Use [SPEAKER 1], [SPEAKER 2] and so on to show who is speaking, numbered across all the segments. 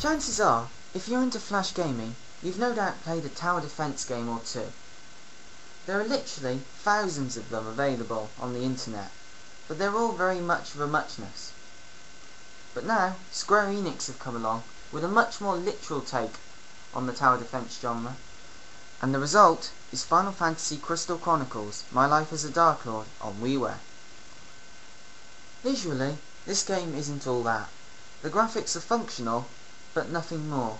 [SPEAKER 1] Chances are, if you're into flash gaming, you've no doubt played a tower defense game or two. There are literally thousands of them available on the internet, but they're all very much of a muchness. But now, Square Enix have come along with a much more literal take on the tower defense genre, and the result is Final Fantasy Crystal Chronicles: My Life as a Darklord on WiiWare. Visually, this game isn't all that. The graphics are functional, but nothing more,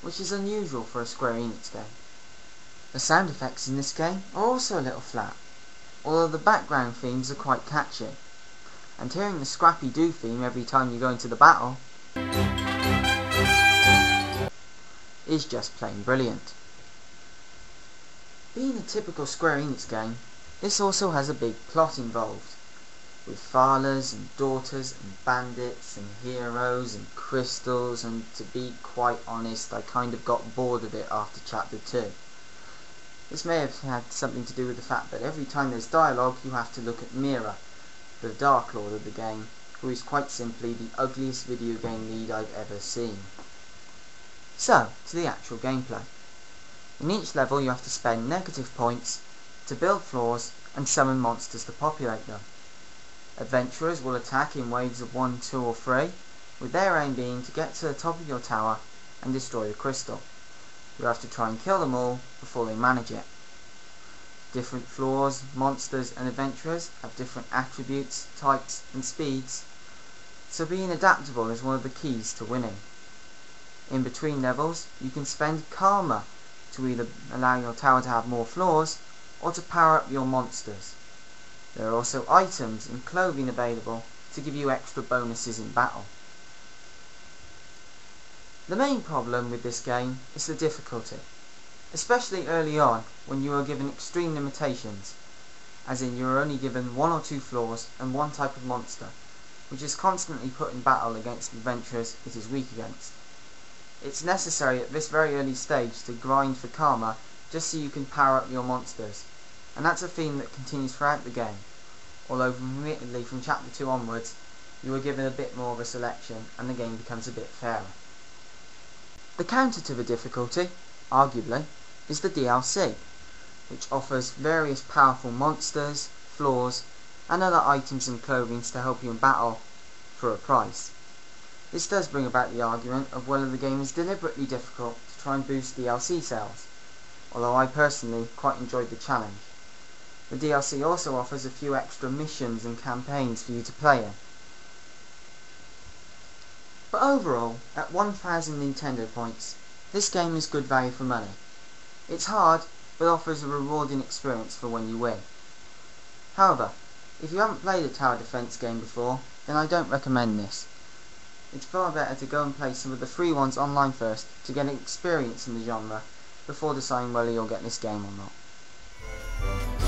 [SPEAKER 1] which is unusual for a Square Enix game. The sound effects in this game are also a little flat, although the background themes are quite catchy, and hearing the Scrappy-Doo theme every time you go into the battle is just plain brilliant. Being a typical Square Enix game, this also has a big plot involved, with fathers and daughters and bandits and heroes and crystals, and to be quite honest, I kind of got bored of it after chapter 2. This may have had something to do with the fact that every time there's dialogue you have to look at Mira, the Darklord of the game, who is quite simply the ugliest video game lead I've ever seen. So, to the actual gameplay. In each level you have to spend negative points to build floors and summon monsters to populate them. Adventurers will attack in waves of 1, 2 or 3, with their aim being to get to the top of your tower and destroy the crystal. You have to try and kill them all before they manage it. Different floors, monsters and adventurers have different attributes, types and speeds, so being adaptable is one of the keys to winning. In between levels you can spend karma to either allow your tower to have more floors or to power up your monsters. There are also items and clothing available to give you extra bonuses in battle. The main problem with this game is the difficulty, especially early on when you are given extreme limitations, as in you are only given 1 or 2 floors and 1 type of monster, which is constantly put in battle against adventurers it is weak against. It's necessary at this very early stage to grind for karma just so you can power up your monsters, and that's a theme that continues throughout the game, although admittedly from chapter 2 onwards you are given a bit more of a selection and the game becomes a bit fairer. The counter to the difficulty, arguably, is the DLC, which offers various powerful monsters, floors, and other items and clothing to help you in battle for a price. This does bring about the argument of whether the game is deliberately difficult to try and boost DLC sales, although I personally quite enjoyed the challenge. The DLC also offers a few extra missions and campaigns for you to play in. But overall, at 1000 Nintendo points, this game is good value for money. It's hard, but offers a rewarding experience for when you win. However, if you haven't played a tower defense game before, then I don't recommend this. It's far better to go and play some of the free ones online first to get an experience in the genre before deciding whether you'll get this game or not.